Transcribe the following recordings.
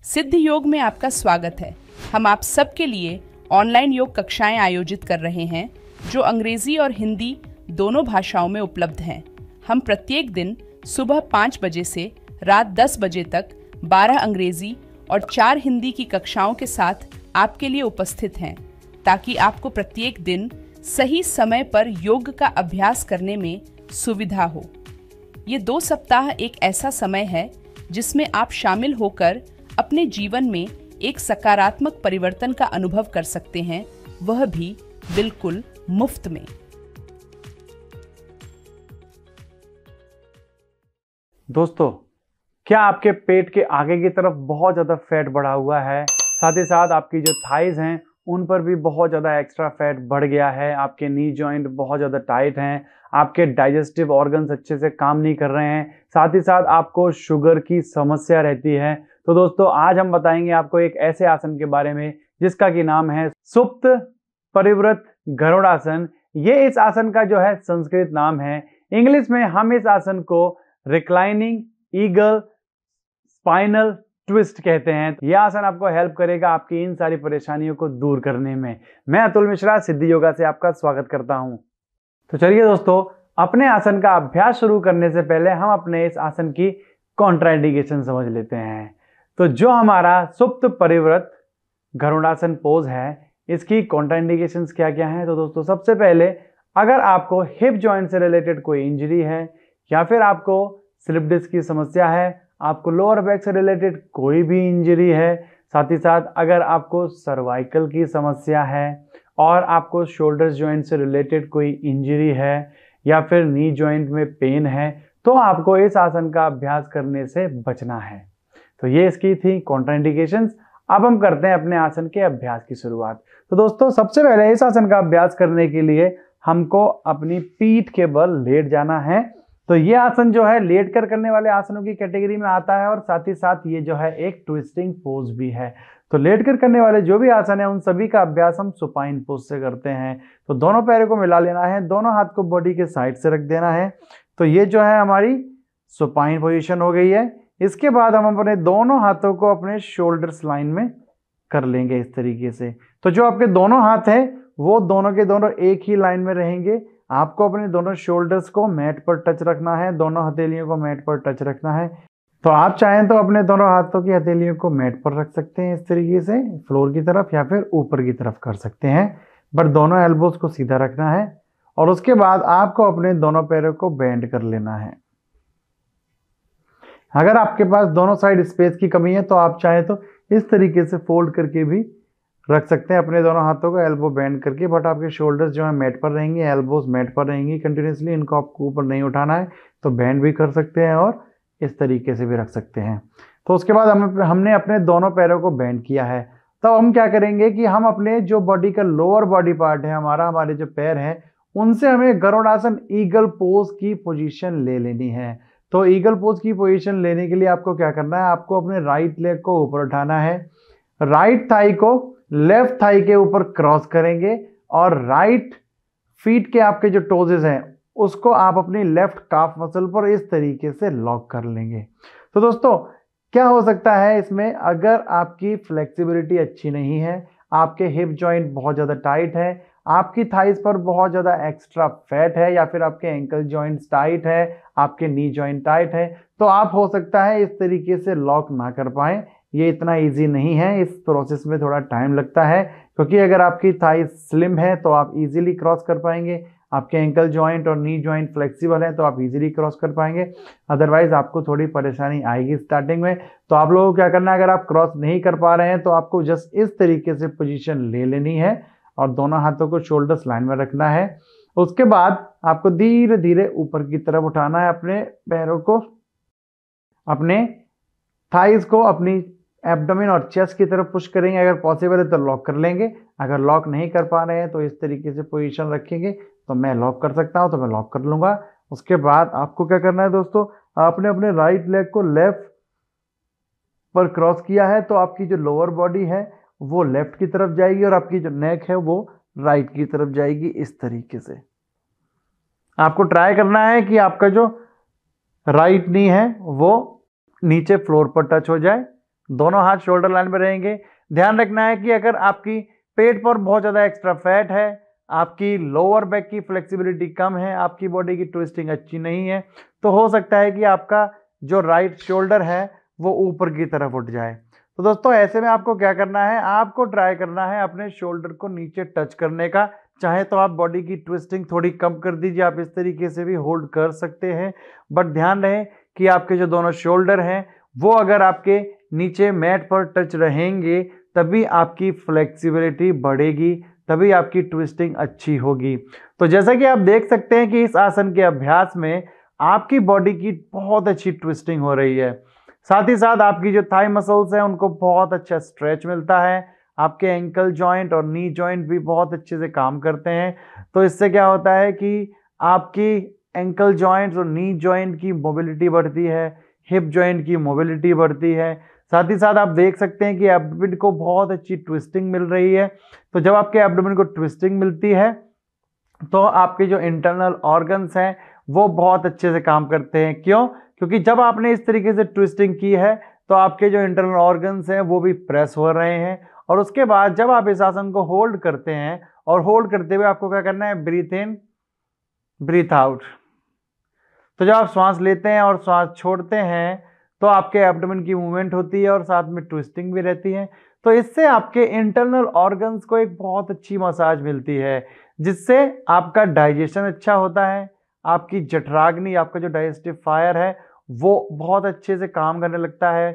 सिद्ध योग में आपका स्वागत है। हम आप सबके लिए ऑनलाइन योग कक्षाएं आयोजित कर रहे हैं जो अंग्रेजी और हिंदी दोनों भाषाओं में उपलब्ध हैं। हम प्रत्येक दिन सुबह 5 बजे से रात 10 बजे तक 12 अंग्रेजी और 4 हिंदी की कक्षाओं के साथ आपके लिए उपस्थित हैं, ताकि आपको प्रत्येक दिन सही समय पर योग का अभ्यास करने में सुविधा हो। ये 2 सप्ताह एक ऐसा समय है जिसमें आप शामिल होकर अपने जीवन में एक सकारात्मक परिवर्तन का अनुभव कर सकते हैं, वह भी बिल्कुल मुफ्त में। दोस्तों, क्या आपके पेट के आगे की तरफ बहुत ज़्यादा फैट बढ़ा हुआ है? साथ ही साथ आपकी जो थाइज हैं उन पर भी बहुत ज़्यादा एक्स्ट्रा फैट बढ़ गया है, आपके नी जॉइंट बहुत ज़्यादा टाइट हैं, आपके डाइजेस्टिव ऑर्गन्स अच्छे से काम नहीं कर रहे हैं, साथ ही साथ आपको शुगर की समस्या रहती है। तो दोस्तों, आज हम बताएंगे आपको एक ऐसे आसन के बारे में जिसका कि नाम है सुप्त परिवृत गरुड़ासन। ये इस आसन का जो है संस्कृत नाम है। इंग्लिश में हम इस आसन को रिक्लाइनिंग ईगल स्पाइनल ट्विस्ट कहते हैं। यह आसन आपको हेल्प करेगा आपकी इन सारी परेशानियों को दूर करने में। मैं अतुल मिश्रा सिद्धि योगा से आपका स्वागत करता हूं। तो चलिए दोस्तों, अपने आसन का अभ्यास शुरू करने से पहले हम अपने इस आसन की कॉन्ट्राइंडिकेशन समझ लेते हैं। तो जो हमारा सुप्त परिवृत गरुड़ासन पोज है, इसकी कॉन्ट्राइंडिकेशंस क्या क्या हैं? तो दोस्तों, सबसे पहले अगर आपको हिप जॉइंट से रिलेटेड कोई इंजरी है या फिर आपको स्लिप डिस्क की समस्या है, आपको लोअर बैक से रिलेटेड कोई भी इंजरी है, साथ ही साथ अगर आपको सर्वाइकल की समस्या है और आपको शोल्डर्स जॉइंट से रिलेटेड कोई इंजरी है या फिर नी जॉइंट में पेन है, तो आपको इस आसन का अभ्यास करने से बचना है। तो ये इसकी थी कॉन्ट्राइंडिकेशंस। अब हम करते हैं अपने आसन के अभ्यास की शुरुआत। तो दोस्तों, सबसे पहले इस आसन का अभ्यास करने के लिए हमको अपनी पीठ के बल लेट जाना है। तो ये आसन जो है लेट कर करने वाले आसनों की कैटेगरी में आता है और साथ ही साथ ये जो है एक ट्विस्टिंग पोज भी है। तो लेट कर करने वाले जो भी आसन है उन सभी का अभ्यास हम सुपाइन पोज से करते हैं। तो दोनों पैरों को मिला लेना है, दोनों हाथ को बॉडी के साइड से रख देना है। तो ये जो है हमारी सुपाइन पोजीशन हो गई है। इसके बाद हम अपने दोनों हाथों को अपने शोल्डर्स लाइन में कर लेंगे इस तरीके से। तो जो आपके दोनों हाथ हैं वो दोनों के दोनों एक ही लाइन में रहेंगे। आपको अपने दोनों शोल्डर्स को मैट पर टच रखना है, दोनों हथेलियों को मैट पर टच रखना है। तो आप चाहें तो अपने दोनों हाथों की हथेलियों को मैट पर रख सकते हैं इस तरीके से, फ्लोर की तरफ या फिर ऊपर की तरफ कर सकते हैं, बट दोनों एल्बोज को सीधा रखना है। और उसके बाद आपको अपने दोनों पैरों को बेंड कर लेना है। अगर आपके पास दोनों साइड स्पेस की कमी है तो आप चाहें तो इस तरीके से फोल्ड करके भी रख सकते हैं अपने दोनों हाथों को एल्बो बेंड करके, बट आपके शोल्डर्स जो है मैट पर रहेंगे, एल्बोज मैट पर रहेंगी कंटिन्यूसली, इनको आपको ऊपर नहीं उठाना है। तो बेंड भी कर सकते हैं और इस तरीके से भी रख सकते हैं। तो उसके बाद हमने अपने दोनों पैरों को बेंड किया है। तब हम क्या करेंगे कि हम अपने जो बॉडी का लोअर बॉडी पार्ट है, हमारे जो पैर हैं, उनसे हमें गरुड़ासन ईगल पोज की पोजीशन ले लेनी है। तो ईगल पोज की पोजीशन लेने के लिए आपको क्या करना है, आपको अपने राइट लेग को ऊपर उठाना है, राइट थाई को लेफ्ट थाई के ऊपर क्रॉस करेंगे और राइट फीट के आपके जो टोजेस हैं उसको आप अपनी लेफ्ट काफ मसल पर इस तरीके से लॉक कर लेंगे। तो दोस्तों, क्या हो सकता है इसमें, अगर आपकी फ्लेक्सिबिलिटी अच्छी नहीं है, आपके हिप जॉइंट बहुत ज़्यादा टाइट है, आपकी थाइस पर बहुत ज़्यादा एक्स्ट्रा फैट है या फिर आपके एंकल जॉइंट्स टाइट है, आपके नी जॉइंट टाइट है, तो आप हो सकता है इस तरीके से लॉक ना कर पाएँ। ये इतना इजी नहीं है, इस प्रोसेस में थोड़ा टाइम लगता है, क्योंकि अगर आपकी थाई स्लिम है तो आप इजीली क्रॉस कर पाएंगे, आपके एंकल जॉइंट और नी जॉइंट फ्लेक्सिबल है तो आप इजीली क्रॉस कर पाएंगे। अदरवाइज आपको थोड़ी परेशानी आएगी स्टार्टिंग में। तो आप लोगों को क्या करना है, अगर आप क्रॉस नहीं कर पा रहे हैं तो आपको जस्ट इस तरीके से पोजीशन ले लेनी है और दोनों हाथों को शोल्डर्स लाइन में रखना है। उसके बाद आपको धीरे धीरे ऊपर की तरफ उठाना है, अपने पैरों को, अपने थाइज को अपनी एब्डोमेन और चेस्ट की तरफ पुश करेंगे। अगर पॉसिबल है तो लॉक कर लेंगे, अगर लॉक नहीं कर पा रहे हैं तो इस तरीके से पोजीशन रखेंगे। तो मैं लॉक कर सकता हूं तो मैं लॉक कर लूंगा। उसके बाद आपको क्या करना है दोस्तों, आपने अपने राइट लेग को लेफ्ट पर क्रॉस किया है तो आपकी जो लोअर बॉडी है वो लेफ्ट की तरफ जाएगी और आपकी जो नेक है वो राइट की तरफ जाएगी। इस तरीके से आपको ट्राई करना है कि आपका जो राइट नी है वो नीचे फ्लोर पर टच हो जाए। दोनों हाथ शोल्डर लाइन में रहेंगे। ध्यान रखना है कि अगर आपकी पेट पर बहुत ज़्यादा एक्स्ट्रा फैट है, आपकी लोअर बैक की फ्लेक्सिबिलिटी कम है, आपकी बॉडी की ट्विस्टिंग अच्छी नहीं है, तो हो सकता है कि आपका जो राइट शोल्डर है वो ऊपर की तरफ उठ जाए। तो दोस्तों ऐसे में आपको क्या करना है, आपको ट्राई करना है अपने शोल्डर को नीचे टच करने का। चाहे तो आप बॉडी की ट्विस्टिंग थोड़ी कम कर दीजिए, आप इस तरीके से भी होल्ड कर सकते हैं, बट ध्यान रहे कि आपके जो दोनों शोल्डर हैं वो अगर आपके नीचे मैट पर टच रहेंगे तभी आपकी फ्लेक्सिबिलिटी बढ़ेगी, तभी आपकी ट्विस्टिंग अच्छी होगी। तो जैसा कि आप देख सकते हैं कि इस आसन के अभ्यास में आपकी बॉडी की बहुत अच्छी ट्विस्टिंग हो रही है, साथ ही साथ आपकी जो थाई मसल्स हैं उनको बहुत अच्छा स्ट्रेच मिलता है, आपके एंकल जॉइंट और नी जॉइंट भी बहुत अच्छे से काम करते हैं। तो इससे क्या होता है कि आपकी एंकल जॉइंट्स और नी जॉइंट की मोबिलिटी बढ़ती है, हिप जॉइंट की मोबिलिटी बढ़ती है। साथ ही साथ आप देख सकते हैं कि एब्डोमेन को बहुत अच्छी ट्विस्टिंग मिल रही है। तो जब आपके एब्डोमेन को ट्विस्टिंग मिलती है तो आपके जो इंटरनल ऑर्गन्स हैं वो बहुत अच्छे से काम करते हैं। क्यों? क्योंकि जब आपने इस तरीके से ट्विस्टिंग की है तो आपके जो इंटरनल ऑर्गन्स हैं वो भी प्रेस हो रहे हैं। और उसके बाद जब आप इस आसन को होल्ड करते हैं और होल्ड करते हुए आपको क्या करना है, ब्रीथ इन ब्रीथ आउट। तो जब आप श्वास लेते हैं और श्वास छोड़ते हैं तो आपके एब्डोमेन की मूवमेंट होती है और साथ में ट्विस्टिंग भी रहती है। तो इससे आपके इंटरनल ऑर्गन्स को एक बहुत अच्छी मसाज मिलती है, जिससे आपका डाइजेशन अच्छा होता है, आपकी जठराग्नि, आपका जो डाइजेस्टिव फायर है वो बहुत अच्छे से काम करने लगता है।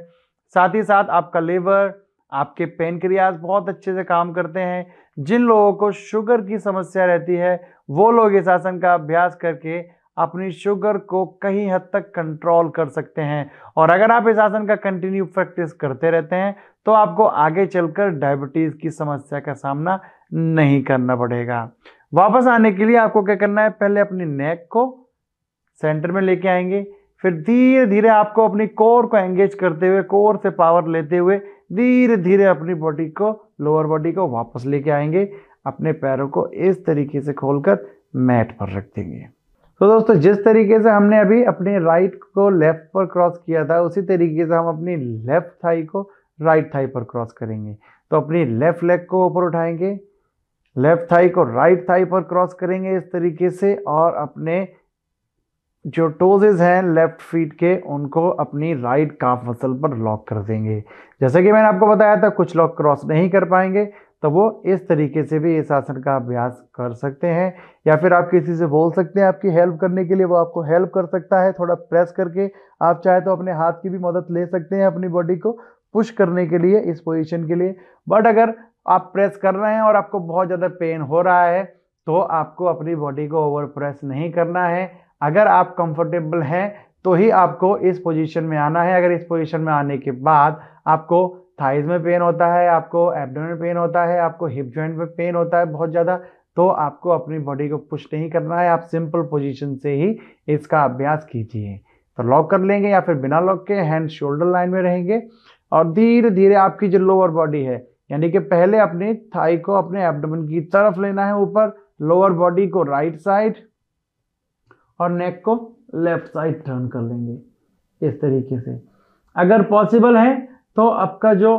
साथ ही साथ आपका लिवर, आपके पेनक्रियाज बहुत अच्छे से काम करते हैं। जिन लोगों को शुगर की समस्या रहती है वो लोग इस आसन का अभ्यास करके अपनी शुगर को कहीं हद तक कंट्रोल कर सकते हैं। और अगर आप इस आसन का कंटिन्यू प्रैक्टिस करते रहते हैं तो आपको आगे चलकर डायबिटीज की समस्या का सामना नहीं करना पड़ेगा। वापस आने के लिए आपको क्या करना है, पहले अपनी नेक को सेंटर में लेके आएंगे, फिर धीरे धीरे आपको अपनी कोर को एंगेज करते हुए, कोर से पावर लेते हुए धीरे धीरे अपनी बॉडी को, लोअर बॉडी को वापस लेके आएंगे। अपने पैरों को इस तरीके से खोलकर मैट पर रख देंगे। तो दोस्तों जिस तरीके से हमने अभी अपने राइट को लेफ्ट पर क्रॉस किया था उसी तरीके से हम अपनी लेफ्ट थाई को राइट थाई पर क्रॉस करेंगे। तो अपनी लेफ्ट लेग को ऊपर उठाएंगे, लेफ्ट थाई को राइट थाई पर क्रॉस करेंगे इस तरीके से, और अपने जो टोजेज हैं लेफ्ट फीट के उनको अपनी राइट काफ मसल पर लॉक कर देंगे। जैसे कि मैंने आपको बताया था कुछ लोग क्रॉस नहीं कर पाएंगे तो वो इस तरीके से भी इस आसन का अभ्यास कर सकते हैं, या फिर आप किसी से बोल सकते हैं आपकी हेल्प करने के लिए, वो आपको हेल्प कर सकता है थोड़ा प्रेस करके। आप चाहे तो अपने हाथ की भी मदद ले सकते हैं अपनी बॉडी को पुश करने के लिए, इस पोजीशन के लिए। बट अगर आप प्रेस कर रहे हैं और आपको बहुत ज़्यादा पेन हो रहा है तो आपको अपनी बॉडी को ओवर प्रेस नहीं करना है। अगर आप कंफर्टेबल हैं तो ही आपको इस पोजीशन में आना है। अगर इस पोजीशन में आने के बाद आपको थाइज में पेन होता है, आपको एब्डोमेन में पेन होता है, आपको हिप जॉइंट में पेन होता है बहुत ज़्यादा, तो आपको अपनी बॉडी को पुश नहीं करना है। आप सिंपल पोजीशन से ही इसका अभ्यास कीजिए। तो लॉक कर लेंगे या फिर बिना लॉक के हैंड शोल्डर लाइन में रहेंगे और धीरे धीरे आपकी जो लोअर बॉडी है, यानी कि पहले अपनी थाई को अपने एब्डोमेन की तरफ लेना है ऊपर, लोअर बॉडी को राइट साइड और नेक को लेफ्ट साइड टर्न कर लेंगे इस तरीके से। अगर पॉसिबल है तो आपका जो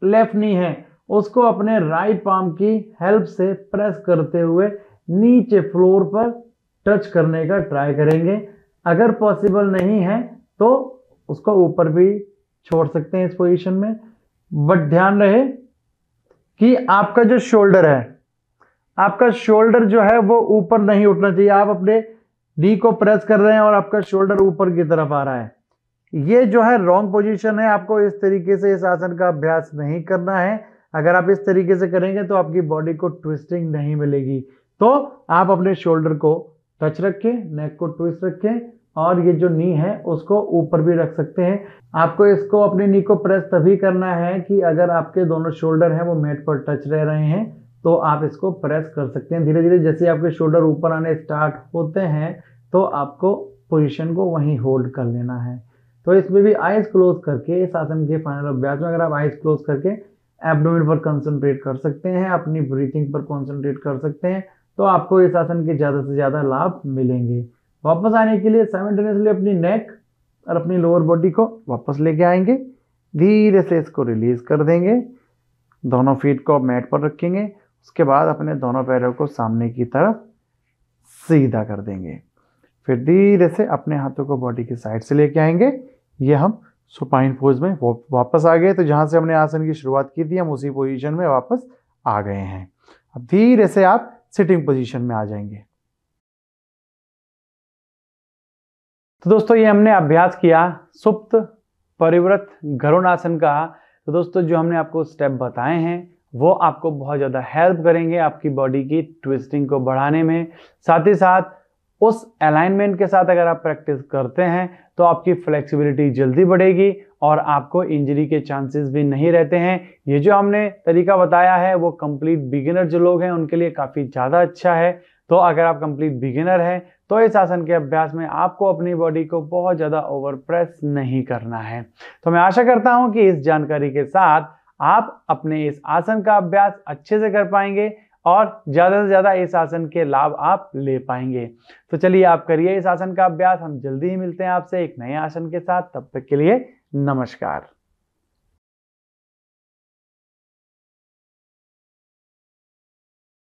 लेफ्ट नी है उसको अपने राइट पाम की हेल्प से प्रेस करते हुए नीचे फ्लोर पर टच करने का ट्राई करेंगे। अगर पॉसिबल नहीं है तो उसको ऊपर भी छोड़ सकते हैं इस पोजीशन में। बट ध्यान रहे कि आपका जो शोल्डर है, आपका शोल्डर जो है वो ऊपर नहीं उठना चाहिए। आप अपने नी को प्रेस कर रहे हैं और आपका शोल्डर ऊपर की तरफ आ रहा है, ये जो है रॉन्ग पोजीशन है। आपको इस तरीके से इस आसन का अभ्यास नहीं करना है। अगर आप इस तरीके से करेंगे तो आपकी बॉडी को ट्विस्टिंग नहीं मिलेगी। तो आप अपने शोल्डर को टच रखें, नेक को ट्विस्ट रखें और ये जो नी है उसको ऊपर भी रख सकते हैं। आपको इसको अपनी नी को प्रेस तभी करना है कि अगर आपके दोनों शोल्डर हैं वो मैट पर टच रह रहे हैं तो आप इसको प्रेस कर सकते हैं। धीरे धीरे जैसे आपके शोल्डर ऊपर आने स्टार्ट होते हैं तो आपको पोजीशन को वहीं होल्ड कर लेना है। तो इसमें भी आइज क्लोज करके इस आसन के फाइनल अभ्यास में अगर आप आइज क्लोज करके एब्डोमेन पर कंसंट्रेट कर सकते हैं, अपनी ब्रीथिंग पर कंसंट्रेट कर सकते हैं, तो आपको इस आसन के ज़्यादा से ज़्यादा लाभ मिलेंगे। वापस आने के लिए साइमल्टेनियसली अपनी नेक और अपनी लोअर बॉडी को वापस लेके आएंगे, धीरे से इसको रिलीज कर देंगे। दोनों फीट को मैट पर रखेंगे। उसके बाद अपने दोनों पैरों को सामने की तरफ सीधा कर देंगे। फिर धीरे से अपने हाथों को बॉडी की साइड से लेके आएंगे। ये हम सुपाइन पोज में वापस आ गए। तो जहां से हमने आसन की शुरुआत की थी हम उसी पोजीशन में वापस आ गए हैं। अब धीरे से आप सिटिंग पोजीशन में आ जाएंगे। तो दोस्तों ये हमने अभ्यास किया सुप्त परिवृत गरुड़ासन का। तो दोस्तों जो हमने आपको स्टेप बताए हैं वो आपको बहुत ज़्यादा हेल्प करेंगे आपकी बॉडी की ट्विस्टिंग को बढ़ाने में। साथ ही साथ उस अलाइनमेंट के साथ अगर आप प्रैक्टिस करते हैं तो आपकी फ्लेक्सिबिलिटी जल्दी बढ़ेगी और आपको इंजरी के चांसेस भी नहीं रहते हैं। ये जो हमने तरीका बताया है वो कंप्लीट बिगिनर जो लोग हैं उनके लिए काफ़ी ज़्यादा अच्छा है। तो अगर आप कंप्लीट बिगिनर हैं तो इस आसन के अभ्यास में आपको अपनी बॉडी को बहुत ज़्यादा ओवर प्रेस नहीं करना है। तो मैं आशा करता हूं कि इस जानकारी के साथ आप अपने इस आसन का अभ्यास अच्छे से कर पाएंगे और ज़्यादा से ज़्यादा इस आसन के लाभ आप ले पाएंगे। तो चलिए आप करिए इस आसन का अभ्यास। हम जल्दी ही मिलते हैं आपसे एक नए आसन के साथ। तब तक के लिए नमस्कार।